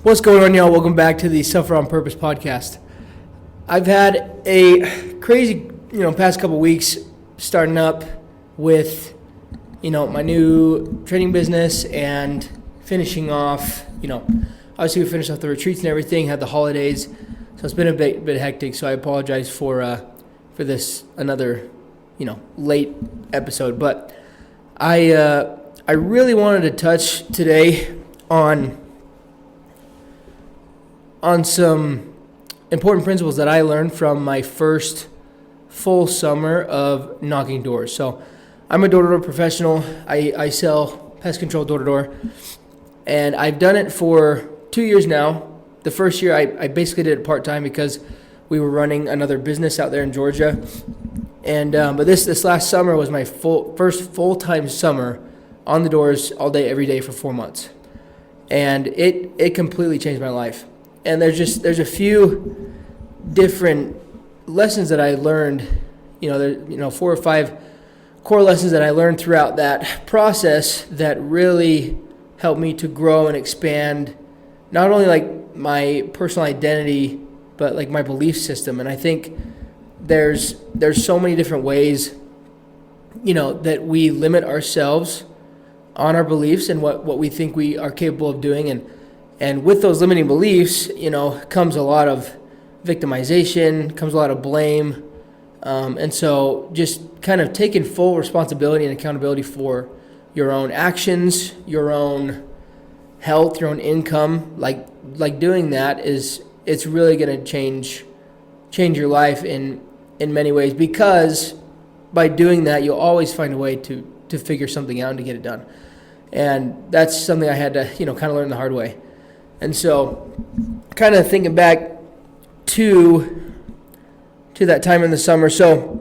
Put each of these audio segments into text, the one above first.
What's going on, y'all? Welcome back to the Suffer on Purpose podcast. I've had a crazy, past couple weeks starting up with, my new training business and finishing off, obviously we finished off the retreats and everything, had the holidays, so it's been a bit hectic. So I apologize for this another, late episode. But I really wanted to touch today on some important principles that I learned from my first full summer of knocking doors. So I'm a door-to-door professional. I sell pest control door-to-door, and I've done it for 2 years now. The first year I basically did it part-time because we were running another business out there in Georgia. And but this last summer was my first full-time summer on the doors all day, every day for 4 months. And it completely changed my life. And there's a few different lessons that I learned, 4 or 5 core lessons that I learned throughout that process that really helped me to grow and expand not only like my personal identity, but like my belief system. And I think there's so many different ways, that we limit ourselves on our beliefs and what we think we are capable of doing. And with those limiting beliefs, comes a lot of victimization, comes a lot of blame. And so just kind of taking full responsibility and accountability for your own actions, your own health, your own income, like doing that it's really going to change your life in many ways, because by doing that, you'll always find a way to figure something out and to get it done. And that's something I had to, kind of learn the hard way. And so kind of thinking back to that time in the summer. So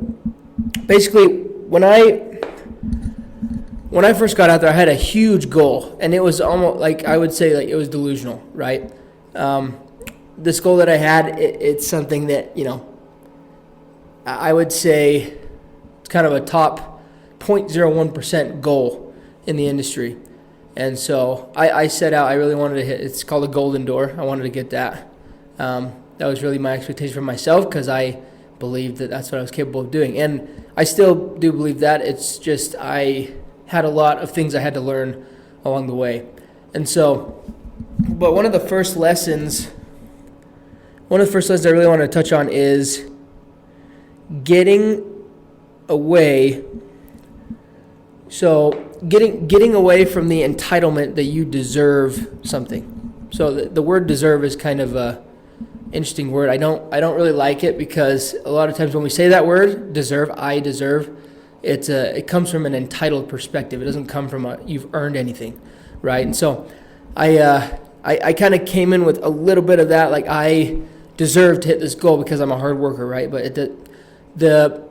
basically when I first got out there, I had a huge goal, and it was almost like, I would say, like it was delusional, right? This goal that I had, it's something that, I would say it's kind of a top 0.01% goal in the industry. And so I set out, I really wanted to hit, it's called a golden door. I wanted to get that. That was really my expectation for myself, because I believed that that's what I was capable of doing. And I still do believe that. It's just I had a lot of things I had to learn along the way. And so, but one of the first lessons I really want to touch on is getting away. So getting away from the entitlement that you deserve something. So the word deserve is kind of a interesting word. I don't really like it, because a lot of times when we say that word, deserve, I deserve, it comes from an entitled perspective. It doesn't come from you've earned anything, right? And so I kind of came in with a little bit of that, like I deserve to hit this goal because I'm a hard worker, right? But the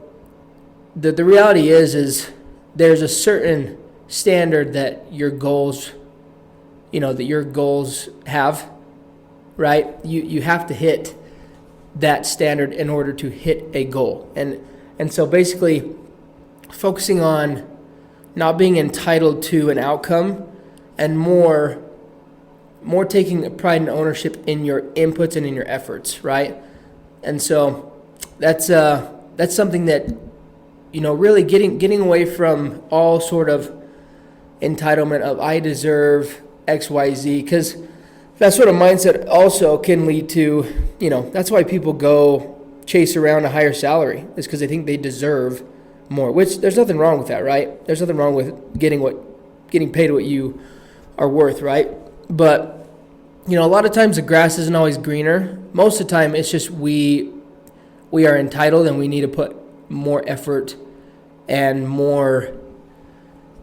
reality is there's a certain standard that your goals, have, right? You have to hit that standard in order to hit a goal. And so basically focusing on not being entitled to an outcome, and more taking pride and ownership in your inputs and in your efforts, right? And so that's something that, really getting away from all sort of entitlement of I deserve X, Y, Z, because that sort of mindset also can lead to, that's why people go chase around a higher salary, is because they think they deserve more, which there's nothing wrong with that, right? There's nothing wrong with getting paid what you are worth, right? But, a lot of times the grass isn't always greener. Most of the time it's just we are entitled, and we need to put more effort and more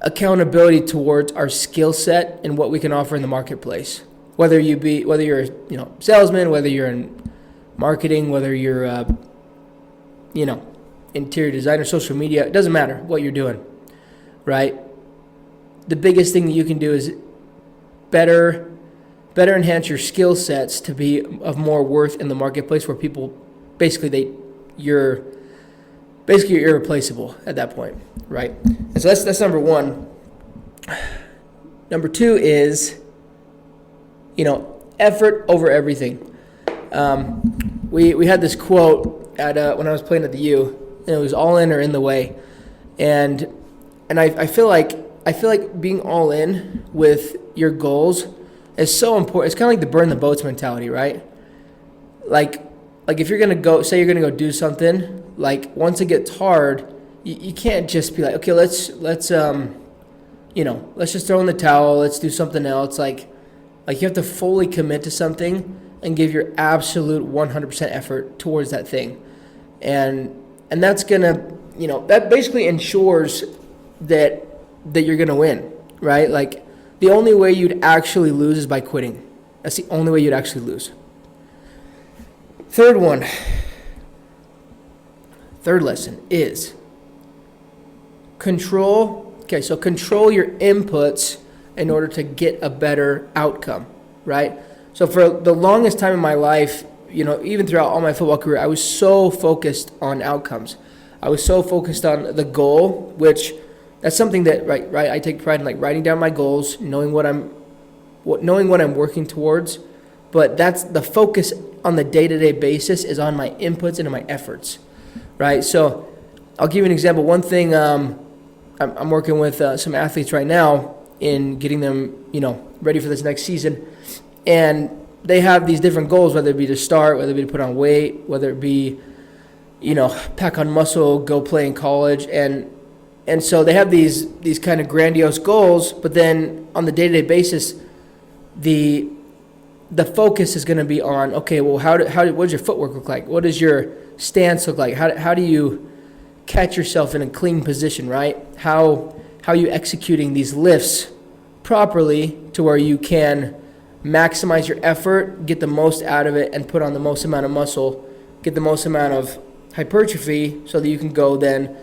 accountability towards our skill set and what we can offer in the marketplace. Whether you're a salesman, whether you're in marketing, whether you're interior designer, social media, it doesn't matter what you're doing, right? The biggest thing that you can do is better enhance your skill sets to be of more worth in the marketplace, where people you're irreplaceable at that point, right? And so that's number one. Number two is, effort over everything. We had this quote at when I was playing at the U, and it was all in or in the way, and I feel like being all in with your goals is so important. It's kind of like the burn the boats mentality, right? Like if you're gonna go, say you're gonna go do something, like once it gets hard, you can't just be like, okay, let's just throw in the towel, let's do something else. Like you have to fully commit to something and give your absolute 100% effort towards that thing, and that's gonna, that basically ensures that you're gonna win, right? Like the only way you'd actually lose is by quitting. That's the only way you'd actually lose. Third lesson is control. Okay, so control your inputs in order to get a better outcome, right? So for the longest time in my life, even throughout all my football career, I was so focused on outcomes. I was so focused on the goal, which that's something that right I take pride in, like writing down my goals, knowing what I'm working towards. But that's the focus on the day-to-day basis is on my inputs and on my efforts, right? So I'll give you an example. One thing, I'm working with some athletes right now in getting them, ready for this next season, and they have these different goals, whether it be to start, whether it be to put on weight, whether it be, pack on muscle, go play in college, and so they have these kind of grandiose goals, but then on the day-to-day basis, the focus is going to be on, okay, well, what does your footwork look like? What does your stance look like? How do you catch yourself in a clean position, right? How are you executing these lifts properly to where you can maximize your effort, get the most out of it, and put on the most amount of muscle, get the most amount of hypertrophy so that you can go then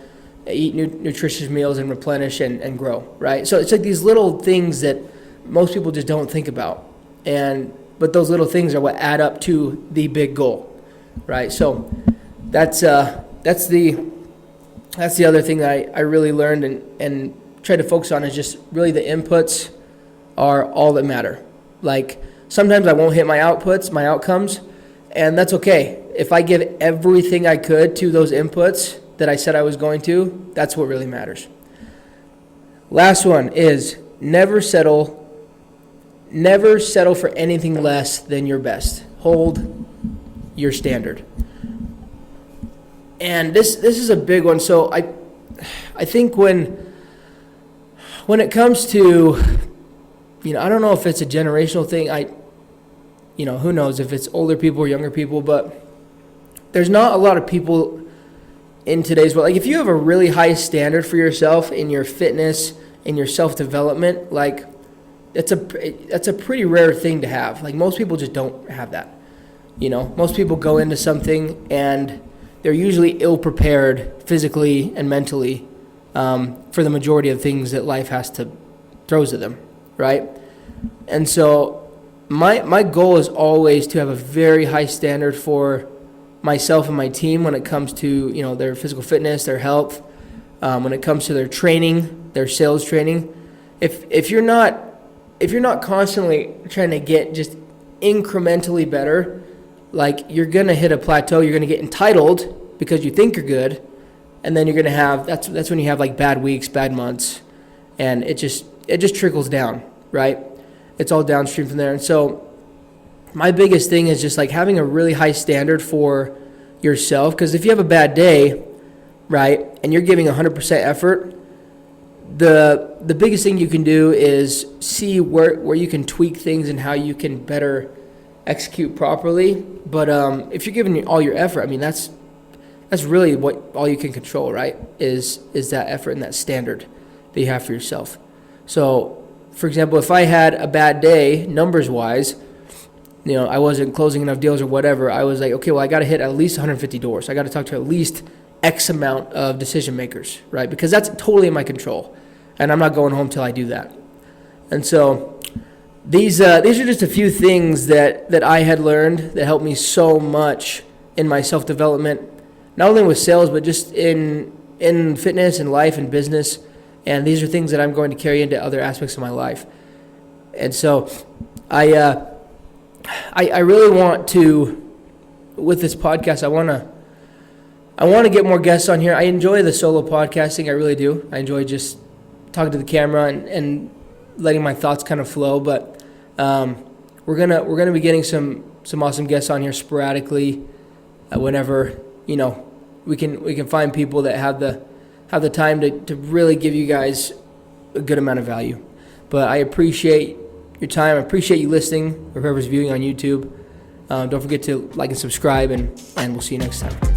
eat nutritious meals and replenish and grow, right? So it's like these little things that most people just don't think about, but those little things are what add up to the big goal, right? So that's the other thing that I really learned and try to focus on is just really the inputs are all that matter. Like sometimes I won't hit my outcomes, and that's okay. If I give everything I could to those inputs that I said I was going to, that's what really matters. Last one is never settle for anything less than your best. Hold your standard. And this is a big one. So I think when it comes to, I don't know if it's a generational thing. Who knows if it's older people or younger people, but there's not a lot of people in today's world. Like if you have a really high standard for yourself in your fitness, in your self-development, like that's a pretty rare thing to have. Like most people just don't have that. Most people go into something and they're usually ill-prepared physically and mentally for the majority of things that life throws at them, right? And so my goal is always to have a very high standard for myself and my team when it comes to their physical fitness, their health, when it comes to their training, their sales training. If you're not constantly trying to get just incrementally better, like you're gonna hit a plateau. You're gonna get entitled because you think you're good, and then you're gonna have that's when you have like bad weeks, bad months, and it just trickles down, right? It's all downstream from there. And so my biggest thing is just like having a really high standard for yourself, because if you have a bad day, right, and you're giving 100% effort, the biggest thing you can do is see where you can tweak things and how you can better execute properly. But if you're giving all your effort, I mean that's really all you can control, right? Is that effort and that standard that you have for yourself. So, for example, if I had a bad day numbers wise, I wasn't closing enough deals or whatever, I was like, okay, well, I got to hit at least 150 doors. I got to talk to at least X amount of decision makers, right? Because that's totally in my control, and I'm not going home till I do that. And so these are just a few things that I had learned that helped me so much in my self-development, not only with sales, but just in fitness and life and business. And these are things that I'm going to carry into other aspects of my life. And so I I really want to, with this podcast, I want to get more guests on here. I enjoy the solo podcasting. I really do. I enjoy just talking to the camera and letting my thoughts kind of flow. But we're gonna be getting some awesome guests on here sporadically, whenever we can find people that have the time to really give you guys a good amount of value. But I appreciate your time. I appreciate you listening, or whoever's viewing on YouTube. Don't forget to like and subscribe, and we'll see you next time.